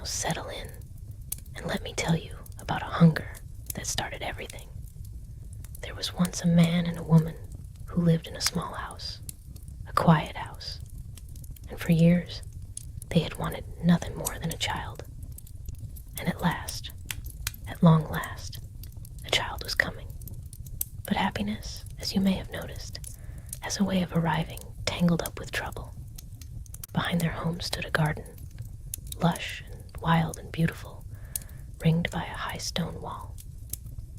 Now settle in and let me tell you about a hunger that started everything. There was once a man and a woman who lived in a small house, a quiet house, and for years they had wanted nothing more than a child. And at long last, a child was coming. But happiness, as you may have noticed, has a way of arriving tangled up with trouble. Behind their home stood a garden, lush and wild and beautiful, ringed by a high stone wall.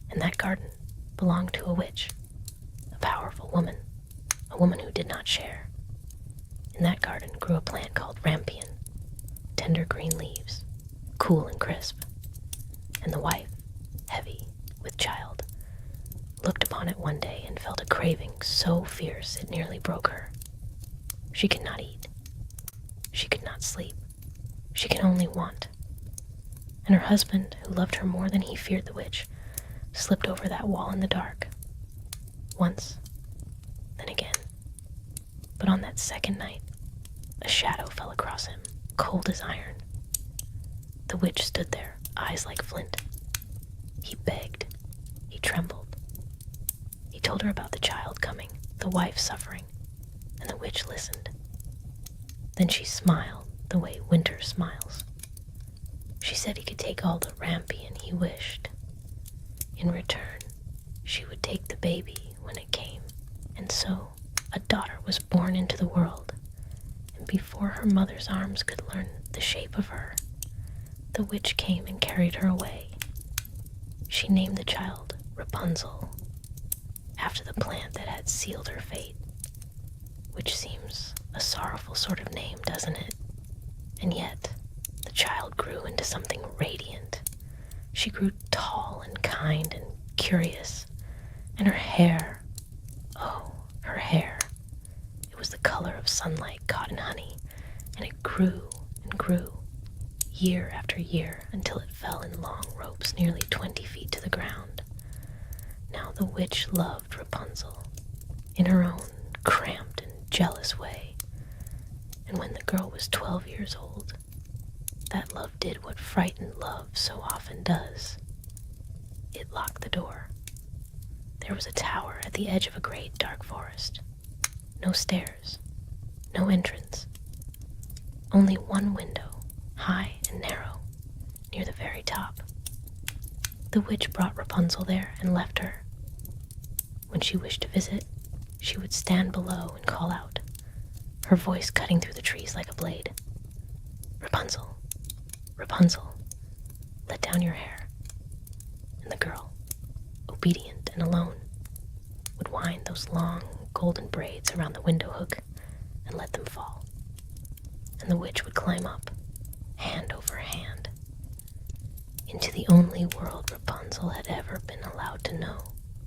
And that garden belonged to a witch, a powerful woman, a woman who did not share. In that garden grew a plant called rampion, tender green leaves, cool and crisp. And the wife, heavy with child, looked upon it one day and felt a craving so fierce it nearly broke her. She could not eat. She could not sleep. She could only want. And her husband, who loved her more than he feared the witch, slipped over that wall in the dark. Once, then again. But on that second night, a shadow fell across him, cold as iron. The witch stood there, eyes like flint. He begged. He trembled. He told her about the child coming, the wife suffering, and the witch listened. Then she smiled the way winter smiles. She said he could take all the rampion he wished. In return, she would take the baby when it came, and so a daughter was born into the world, and before her mother's arms could learn the shape of her, the witch came and carried her away. She named the child Rapunzel, after the plant that had sealed her fate, which seems a sorrowful sort of name, doesn't it? And yet, the child grew into something radiant. She grew tall and kind and curious, and her hair, oh, her hair, it was the color of sunlight caught in honey, and it grew and grew, year after year, until it fell in long ropes nearly 20 feet to the ground. Now the witch loved Rapunzel, in her own cramped and jealous way, and when the girl was 12 years old, that love did what frightened love so often does. It locked the door. There was a tower at the edge of a great dark forest. No stairs, no entrance, only one window, high and narrow, near the very top. The witch brought Rapunzel there and left her. When she wished to visit, she would stand below and call out, her voice cutting through the trees like a blade. Rapunzel, Rapunzel, let down your hair. And the girl, obedient and alone, would wind those long golden braids around the window hook and let them fall. And the witch would climb up, hand over hand, into the only world Rapunzel had ever been allowed to know.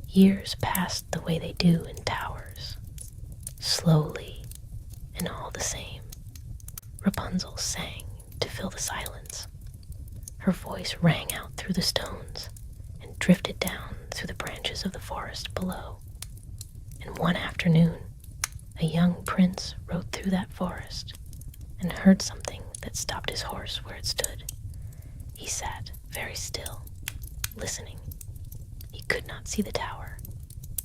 Years passed the way they do in towers, slowly and all the same. Rapunzel sang to fill the silence. Her voice rang out through the stones and drifted down through the branches of the forest below. And one afternoon, a young prince rode through that forest and heard something that stopped his horse where it stood. He sat very still, listening. He could not see the tower,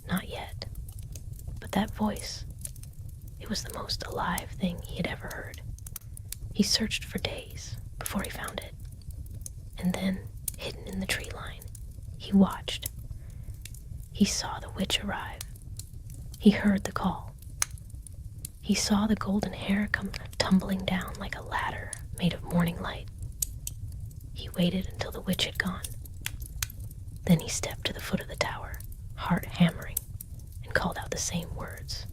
not yet. But that voice, it was the most alive thing he had ever heard. He searched for days before he found it. And then, hidden in the tree line, he watched. He saw the witch arrive. He heard the call. He saw the golden hair come tumbling down like a ladder made of morning light. He waited until the witch had gone. Then he stepped to the foot of the tower, heart hammering, and called out the same words.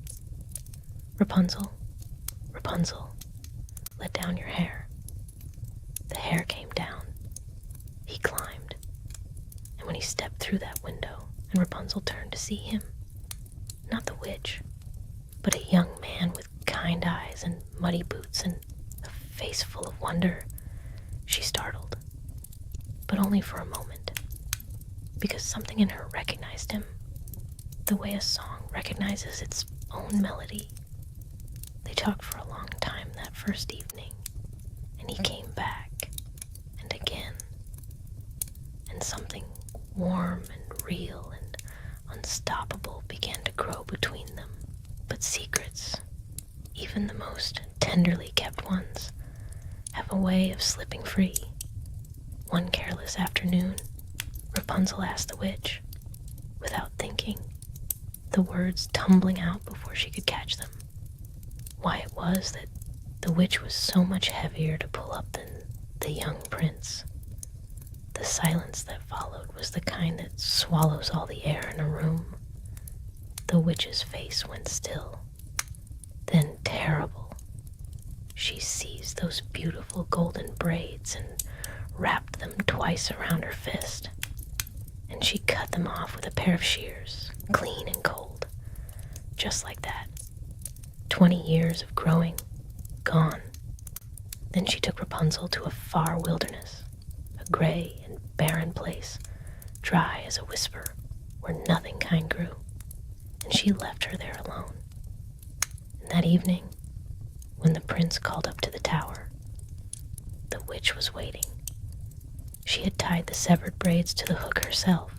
Rapunzel, Rapunzel, let down your hair. The hair came down. He climbed, and when he stepped through that window and Rapunzel turned to see him, not the witch, but a young man with kind eyes and muddy boots and a face full of wonder, she startled, but only for a moment, because something in her recognized him, the way a song recognizes its own melody. They talked for a long time that first evening, and he came back, warm and real and unstoppable began to grow between them. But secrets, even the most tenderly kept ones, have a way of slipping free. One careless afternoon, Rapunzel asked the witch, without thinking, the words tumbling out before she could catch them, why it was that the witch was so much heavier to pull up than the young prince. The silence that followed was the kind that swallows all the air in a room. The witch's face went still, then terrible. She seized those beautiful golden braids and wrapped them twice around her fist, and she cut them off with a pair of shears, clean and cold, just like that. 20 years of growing, gone. Then she took Rapunzel to a far wilderness, a gray and barren place, dry as a whisper, where nothing kind grew, and she left her there alone. And that evening, when the prince called up to the tower, the witch was waiting. She had tied the severed braids to the hook herself.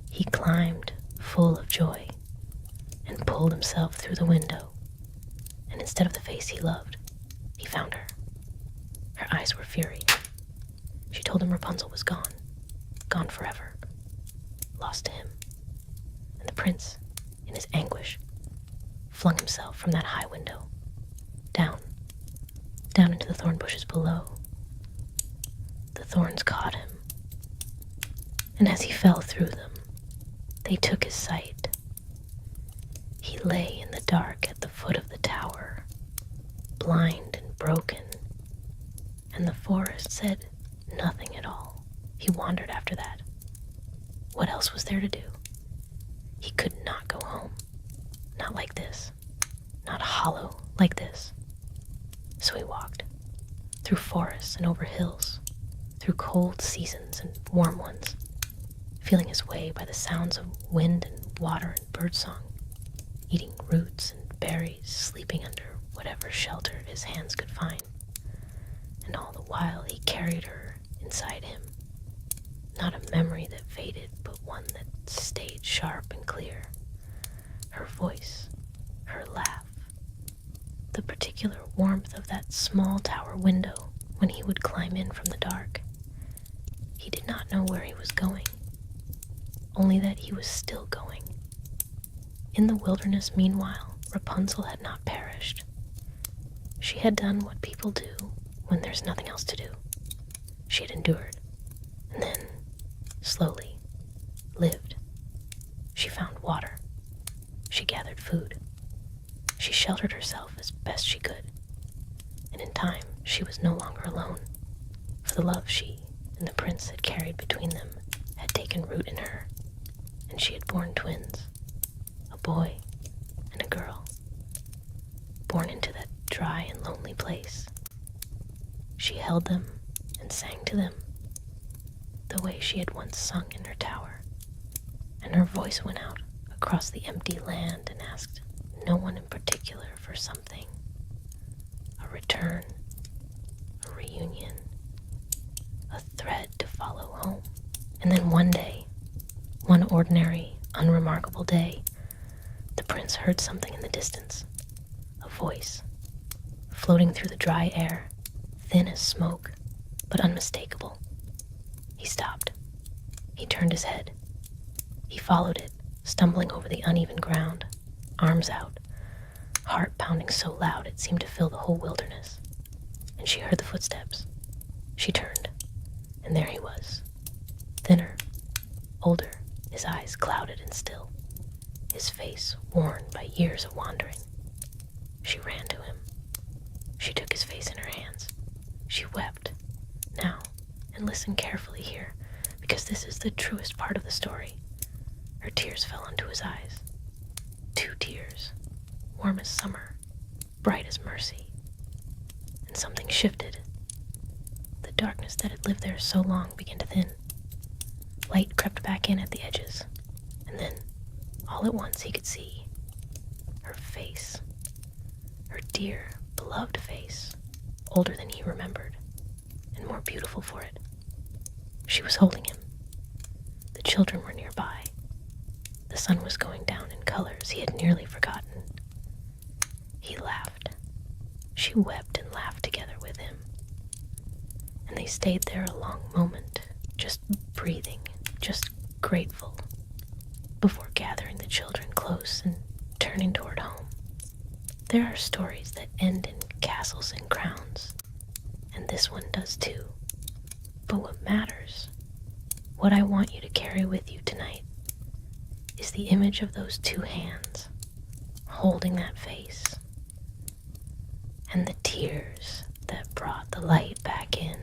He climbed, full of joy, and pulled himself through the window, and instead of the face he loved, he found her. Her eyes were fury. She told him Rapunzel was gone, gone forever, lost to him. And the prince, in his anguish, flung himself from that high window, down into the thorn bushes below. The thorns caught him, and as he fell through them, they took his sight. He lay in the dark at the foot of the tower, blind and broken, and the forest said nothing at all. He wandered after that. What else was there to do? He could not go home. Not like this. Not hollow like this. So he walked, through forests and over hills, through cold seasons and warm ones, feeling his way by the sounds of wind and water and birdsong, eating roots and berries, sleeping under whatever shelter his hands could find. And all the while he carried her inside him, not a memory that faded, but one that stayed sharp and clear. Her voice, her laugh, the particular warmth of that small tower window when he would climb in from the dark. He did not know where he was going, only that he was still going. In the wilderness, meanwhile, Rapunzel had not perished. She had done what people do when there's nothing else to do. She had endured, and then, slowly, lived. She found water. She gathered food. She sheltered herself as best she could. And in time, she was no longer alone, for the love she and the prince had carried between them had taken root in her, and she had borne twins, a boy and a girl, born into that dry and lonely place. She held them and sang to them the way she had once sung in her tower, and her voice went out across the empty land and asked no one in particular for something, a return, a reunion, a thread to follow home. And then one day, one ordinary, unremarkable day, the prince heard something in the distance, a voice, floating through the dry air, thin as smoke, but unmistakable. He stopped. He turned his head. He followed it, stumbling over the uneven ground, arms out, heart pounding so loud it seemed to fill the whole wilderness. And she heard the footsteps. She turned, and there he was, thinner, older, his eyes clouded and still, his face worn by years of wandering. She ran to him. She took his face in her hands. She wept. Now, and listen carefully here, because this is the truest part of the story. Her tears fell onto his eyes. 2 tears, warm as summer, bright as mercy. And something shifted. The darkness that had lived there so long began to thin. Light crept back in at the edges, and then, all at once, he could see her face. Her dear, beloved face, older than he remembered, and more beautiful for it. She was holding him. children were nearby. The sun was going down in colors he had nearly forgotten. He laughed. She wept and laughed together with him. And they stayed there a long moment, just breathing, just grateful, before gathering the children close and turning toward home. There are stories that end in castles and crowns, and this one does too. But what matters, what I want you to carry with you tonight, is the image of those two hands holding that face, and the tears that brought the light back in.